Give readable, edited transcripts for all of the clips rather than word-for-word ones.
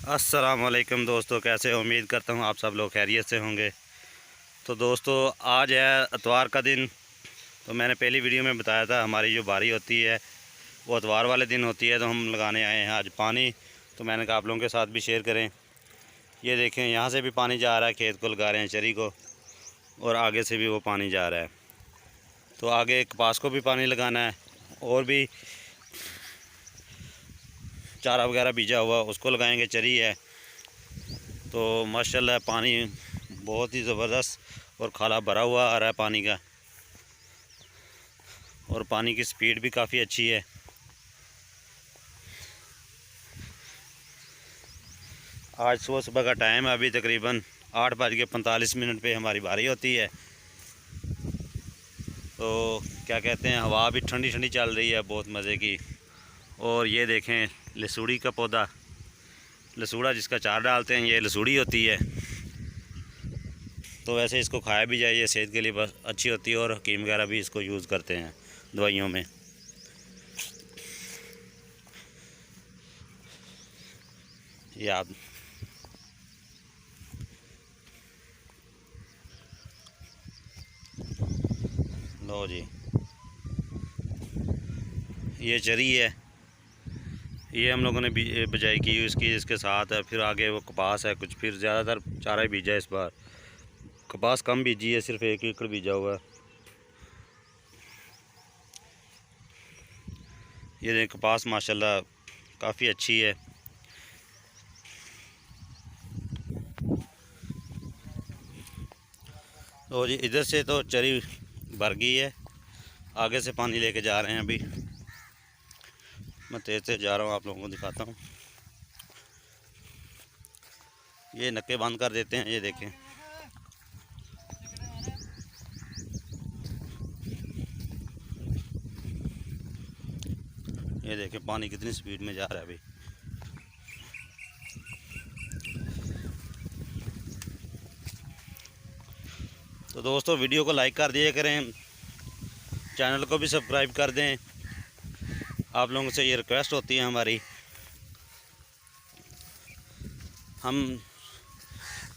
अस्सलाम वालेकुम दोस्तों, कैसे हो? उम्मीद करता हूँ आप सब लोग खैरियत से होंगे। तो दोस्तों, आज है इतवार का दिन। तो मैंने पहली वीडियो में बताया था हमारी जो बारी होती है वो इतवार वाले दिन होती है। तो हम लगाने आए हैं आज पानी। तो मैंने कहा आप लोगों के साथ भी शेयर करें। ये देखें, यहाँ से भी पानी जा रहा है, खेत को लगा रहे हैं चरी को, और आगे से भी वो पानी जा रहा है। तो आगे कपास को भी पानी लगाना है, और भी चारा वगैरह बीजा हुआ उसको लगाएंगे, चरी है। तो माशाल्लाह पानी बहुत ही ज़बरदस्त और खाला भरा हुआ आ रहा है पानी का, और पानी की स्पीड भी काफ़ी अच्छी है। आज सुबह सुबह का टाइम है, अभी तकरीबन 8:45 पे हमारी बारी होती है। तो क्या कहते हैं, हवा भी ठंडी ठंडी चल रही है, बहुत मज़े की। और ये देखें, लसूड़ी का पौधा, लसूड़ा जिसका चार डालते हैं, ये लसूड़ी होती है। तो वैसे इसको खाया भी जाए, ये सेहत के लिए बस अच्छी होती है, और हकीम वगैरह भी इसको यूज़ करते हैं दवाइयों में। ये आप लो जी, ये चरी है, ये हम लोगों ने बिजाई की इसकी, इसके साथ है। फिर आगे वो कपास है कुछ, फिर ज़्यादातर चारा ही बीजा है इस बार। कपास कम बीजी है, सिर्फ 1 एकड़ बीजा हुआ है। ये देख, कपास माशाल्लाह काफ़ी अच्छी है। तो जी, इधर से तो चरी भर गई है, आगे से पानी लेके जा रहे हैं। अभी मैं तेज़ तेज़ जा रहा हूँ, आप लोगों को दिखाता हूँ। ये नक्के बंद कर देते हैं, ये देखें। ये देखें पानी कितनी स्पीड में जा रहा है अभी। तो दोस्तों, वीडियो को लाइक कर दिया करें, चैनल को भी सब्सक्राइब कर दें। आप लोगों से ये रिक्वेस्ट होती है हमारी।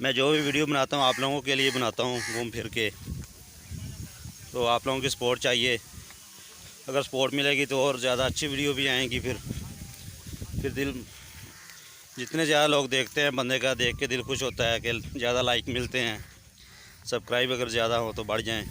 मैं जो भी वीडियो बनाता हूँ आप लोगों के लिए बनाता हूँ, घूम फिर के। तो आप लोगों की सपोर्ट चाहिए। अगर सपोर्ट मिलेगी तो और ज़्यादा अच्छी वीडियो भी आएंगी। फिर दिल, जितने ज़्यादा लोग देखते हैं, बंदे का देख के दिल खुश होता है कि ज़्यादा लाइक मिलते हैं। सब्सक्राइब अगर ज़्यादा हो तो बढ़ जाएं।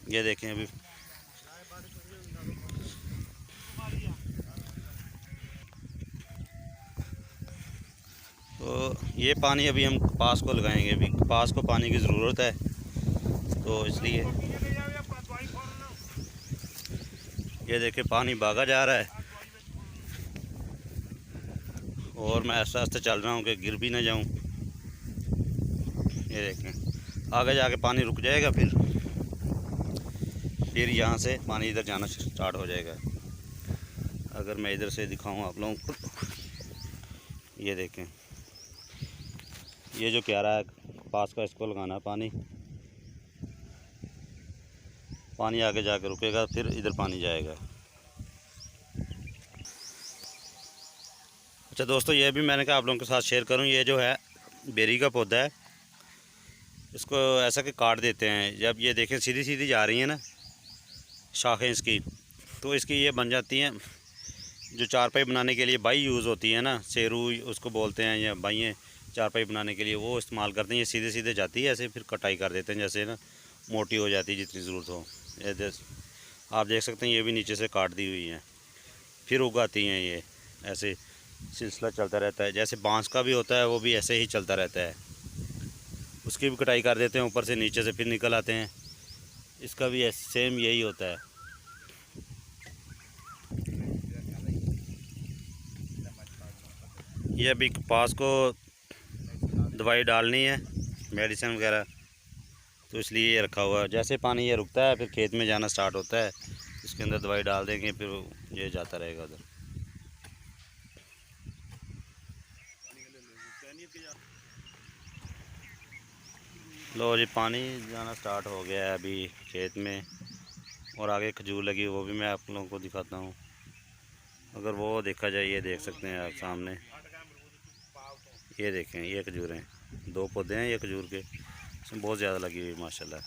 ये देखें अभी, तो ये पानी अभी हम कपास को लगाएंगे। अभी कपास को पानी की ज़रूरत है, तो इसलिए ये देखें पानी भागा जा रहा है, और मैं आस्ते आस्ते चल रहा हूँ कि गिर भी ना जाऊँ। ये देखें, आगे जाके पानी रुक जाएगा, फिर यहाँ से पानी इधर जाना स्टार्ट हो जाएगा। अगर मैं इधर से दिखाऊँ आप लोगों को, ये देखें, ये जो क्यारा है कपास का, इसको लगाना है पानी। पानी आगे जाकर रुकेगा, फिर इधर पानी जाएगा। अच्छा दोस्तों, ये भी मैंने कहा आप लोगों के साथ शेयर करूं। ये जो है बेरी का पौधा है, इसको ऐसा कि काट देते हैं। जब ये देखें सीधी सीधी जा रही हैं ना शाखें इसकी, तो इसकी ये बन जाती हैं जो चारपाई बनाने के लिए बाई यूज़ होती है ना, सेरू उसको बोलते हैं, या बाइयाँ चारपाई बनाने के लिए वो इस्तेमाल करते हैं। ये सीधे सीधे जाती है ऐसे, फिर कटाई कर देते हैं, जैसे ना मोटी हो जाती है जितनी ज़रूरत हो। ये आप देख सकते हैं, ये भी नीचे से काट दी हुई हैं, फिर उगाती हैं। ये ऐसे सिलसिला चलता रहता है। जैसे बांस का भी होता है, वो भी ऐसे ही चलता रहता है। उसकी भी कटाई कर देते हैं ऊपर से, नीचे से फिर निकल आते हैं। इसका भी सेम यही होता है। ये अभी कपास को दवाई डालनी है, मेडिसिन वगैरह, तो इसलिए ये रखा हुआ है। जैसे पानी ये रुकता है, फिर खेत में जाना स्टार्ट होता है, इसके अंदर दवाई डाल देंगे, फिर ये जाता रहेगा उधर। लो जी, पानी जाना स्टार्ट हो गया है अभी खेत में, और आगे खजूर लगी, वो भी मैं आप लोगों को दिखाता हूँ। अगर वो देखा जाए, ये देख सकते हैं आप सामने, ये देखें, ये खजूर हैं, 2 पौधे हैं ये खजूर के, इसमें बहुत ज़्यादा लगी हुई माशाल्लाह।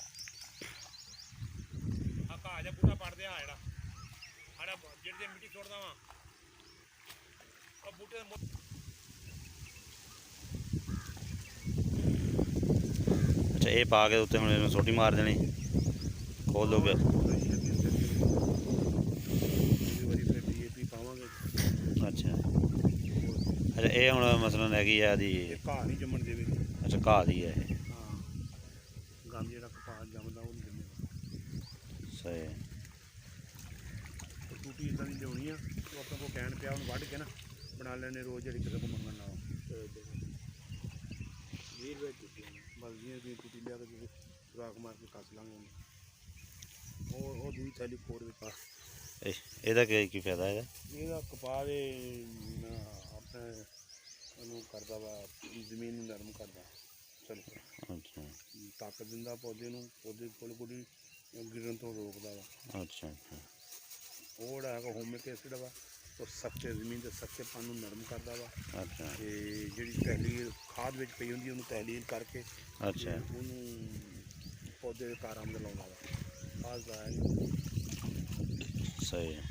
अच्छा, ये पा के उत्ते हुण सोटी मार देनी, खोल दोगे? अच्छा अच्छा, ये हुण मसलन हैगी है दी घाह नहीं जम्मन देवे। अच्छा, घाह दी है ये, हाँ, गंद जो कपास जमदा वो नहीं जमेगा। सही है। टूटी इदा की लियानी आ, तो अपने को कैन पिया उन्हें वढ़ के ना बना लेने रोज़ जी किसी को मंगन ना 20 रुपये टूटी, बस 20 रुपये टूटी लिया के खुराक मार के कस लाँगे और दूई थैली खोर में पा। ਇਹਦਾ ਕੀ ਫਾਇਦਾ ਹੈਗਾ? ਇਹਦਾ ਕਪਾਹ ਦੇ ਆਪਣੇ ਉਹਨੂੰ ਕਰਦਾ ਵਾ, ਜ਼ਮੀਨ ਨੂੰ ਨਰਮ ਕਰਦਾ, ਚਲੋ ਅੱਛਾ ਤਾਕਤ ਦਿੰਦਾ ਪੌਦੇ ਨੂੰ, ਪੌਦੇ ਕੋਲ ਕੋਈ ਗਿਰਨ ਤੋਂ ਰੋਕਦਾ ਵਾ। ਅੱਛਾ ਅੱਛਾ, ਉਹ ਜਿਹੜਾ ਹੈਗਾ ਹੋਮਿਕ ਐਸਿਡ ਵਾ, ਉਹ ਸਖਤੇ ਜ਼ਮੀਨ ਦੇ ਸਖਤੇਪਨ ਨੂੰ ਨਰਮ ਕਰਦਾ ਵਾ। ਅੱਛਾ ਤੇ ਜਿਹੜੀ ਤਹਿਲੀਲ ਖਾਦ ਵਿੱਚ ਪਈ ਹੁੰਦੀ ਉਹਨੂੰ ਤਹਿਲੀਲ ਕਰਕੇ ਅੱਛਾ, ਉਹਨੂੰ ਪੌਦੇ ਦੇ ਕਾਰਾਮਦ ਲਾਉਂਦਾ ਵਾ। ਖਾਦ ਦਾ ਸਹੀ ਹੈ।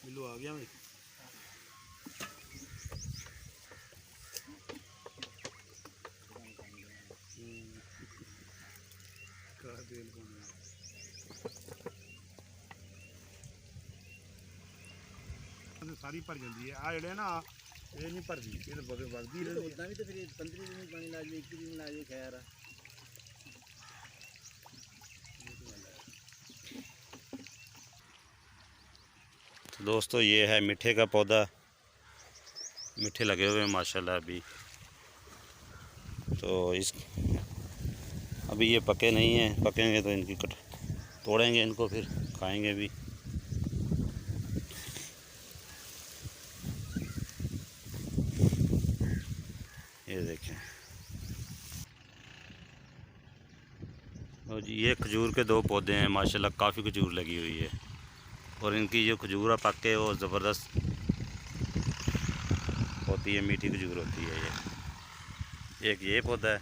ਮਿਲੂ ਆ ਗਿਆ ਵੇ। ਕਾ ਤੇਲ ਪਾਉਣਾ ਸਾਰੀ ਭਰ ਜਾਂਦੀ ਹੈ। ਆ ਜਿਹੜੇ ਨਾ ਇਹ ਨਹੀਂ ਭਰਦੀ, ਇਹ ਤਾਂ ਵਗਦੀ ਰਹਿੰਦੀ ਹੈ। ਉਦਾਂ ਵੀ ਤਾਂ ਫਿਰ 15 ਦਿਨ ਪਾਣੀ ਲਾ ਜਾਵੇ, 21 ਦਿਨ ਲਾ ਜਾਵੇ, ਖੈਰ ਆ। तो दोस्तों ये है मीठे का पौधा, मीठे लगे हुए हैं माशाल्लाह अभी। तो इस अभी ये पके नहीं हैं, पकेंगे तो इनकी तोड़ेंगे इनको, फिर खाएंगे भी। ये देखें, और जी ये खजूर के 2 पौधे हैं माशाल्लाह, काफ़ी खजूर लगी हुई है। और इनकी जो खजूर पक के वो ज़बरदस्त होती है, मीठी खजूर होती है। ये एक ये पौधा है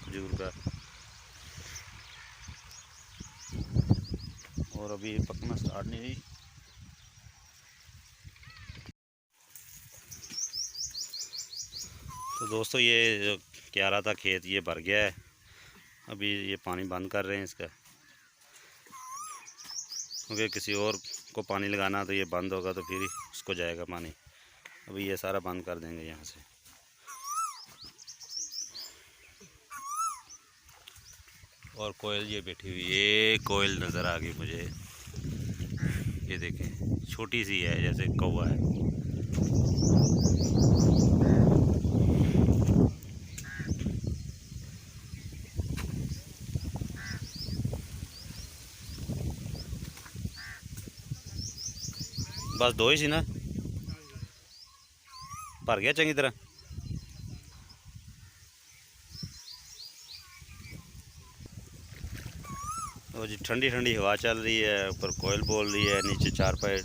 खजूर का, और अभी पकना स्टार्ट नहीं हुई। तो दोस्तों ये जो क्यारा था खेत, ये भर गया है, अभी ये पानी बंद कर रहे हैं इसका, क्योंकि किसी और को पानी लगाना तो ये बंद होगा तो फिर ही उसको जाएगा पानी। अभी ये सारा बंद कर देंगे यहाँ से। और कोयल ये बैठी हुई, ये कोयल नज़र आ गई मुझे, ये देखें छोटी सी है जैसे कौवा है। बस 2 ही सी ना, भर गया चंगी तरह। और जी ठंडी ठंडी हवा चल रही है, ऊपर कोयल बोल रही है, नीचे चारपाई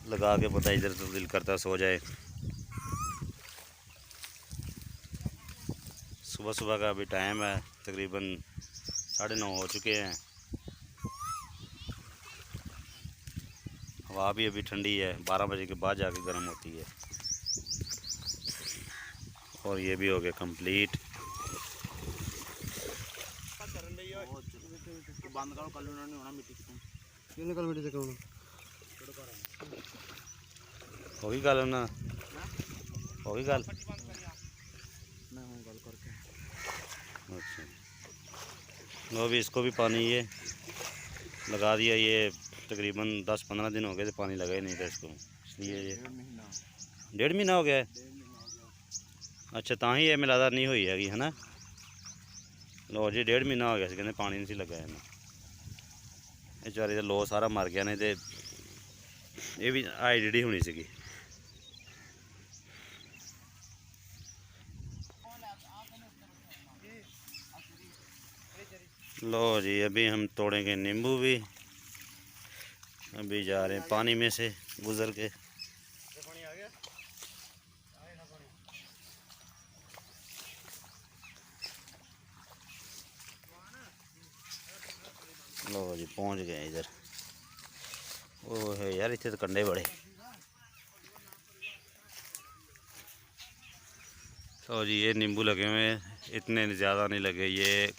लगा के पता इधर तो दिल करता सो जाए। सुबह सुबह का अभी टाइम है, तकरीबन 9:30 हो चुके हैं। हवा भी अभी ठंडी है, 12 बजे के बाद जाके गर्म होती है। और ये भी हो गया कंप्लीट। बंद करो, कल उन्होंने होना मिट्टी कितने ਇਹਨੇ ਕੱਲ ਮਿੱਟੀ ਤੇ ਕਰਾਉਣਾ हो गई गल ना, हो गई गल। मैं हूँ गल करके। अच्छा, लो भी इसको भी पानी ये लगा दिया, ये तकरीबन 10-15 दिन हो गए थे, पानी लगा ही नहीं था इसको, इसलिए ये 1.5 महीना हो गया है। अच्छा, ਤਾਂ ही ये मिलादार नहीं हुई हैगी, है ना। लो जी 1.5 महीना हो गया ਸੀ, ਕਹਿੰਦੇ ਪਾਣੀ नहीं सी लगा ਇਹਨੂੰ। ਇਹ ਵਿਚਾਰੀ ਦਾ ਲੋ ਸਾਰਾ ਮਰ ਗਿਆ, ਨਹੀਂ ਤੇ ਇਹ ਵੀ ਹਾਈ ਜਿਹੜੀ ਹੋਣੀ ਸੀਗੀ। लो जी अभी हम तोड़ेंगे नींबू भी, अभी जा रहे हैं पानी में से गुजर के। लो जी पहुंच गए इधर। ओ है यार इतने तो कंडे बड़े। तो जी ये नींबू लगे हुए हैं, इतने ज़्यादा नहीं लगे ये।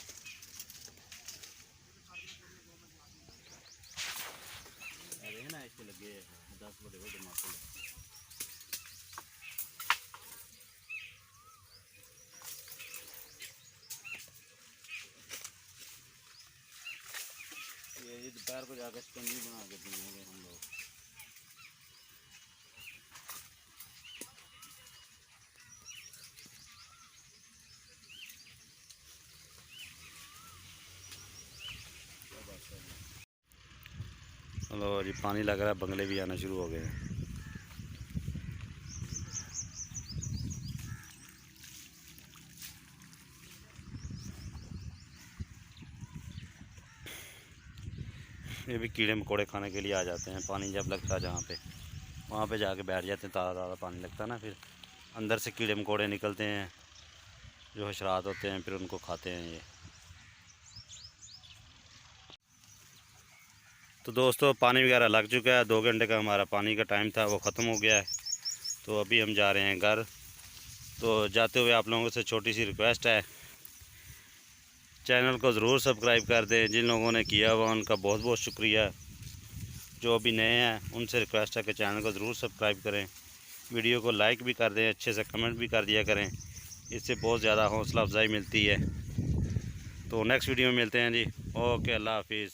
ये दोपहर को जाकर स्पंजी बना के पिएंगे हम लोग। लो जी पानी लग रहा है, बंगले भी आना शुरू हो गए हैं। ये भी कीड़े मकोड़े खाने के लिए आ जाते हैं। पानी जब लगता है जहाँ पे, वहाँ पे जाके बैठ जाते हैं। ताज़ा ताज़ा पानी लगता है ना, फिर अंदर से कीड़े मकोड़े निकलते हैं जो हशरात होते हैं, फिर उनको खाते हैं ये। तो दोस्तों पानी वगैरह लग चुका है। 2 घंटे का हमारा पानी का टाइम था, वो ख़त्म हो गया है। तो अभी हम जा रहे हैं घर। तो जाते हुए आप लोगों से छोटी सी रिक्वेस्ट है, चैनल को ज़रूर सब्सक्राइब कर दें। जिन लोगों ने किया हुआ उनका बहुत बहुत शुक्रिया। जो अभी नए हैं उनसे रिक्वेस्ट है कि चैनल को ज़रूर सब्सक्राइब करें, वीडियो को लाइक भी कर दें, अच्छे से कमेंट भी कर दिया करें। इससे बहुत ज़्यादा हौसला अफजाई मिलती है। तो नेक्स्ट वीडियो में मिलते हैं जी। ओके, अल्लाह हाफिज़।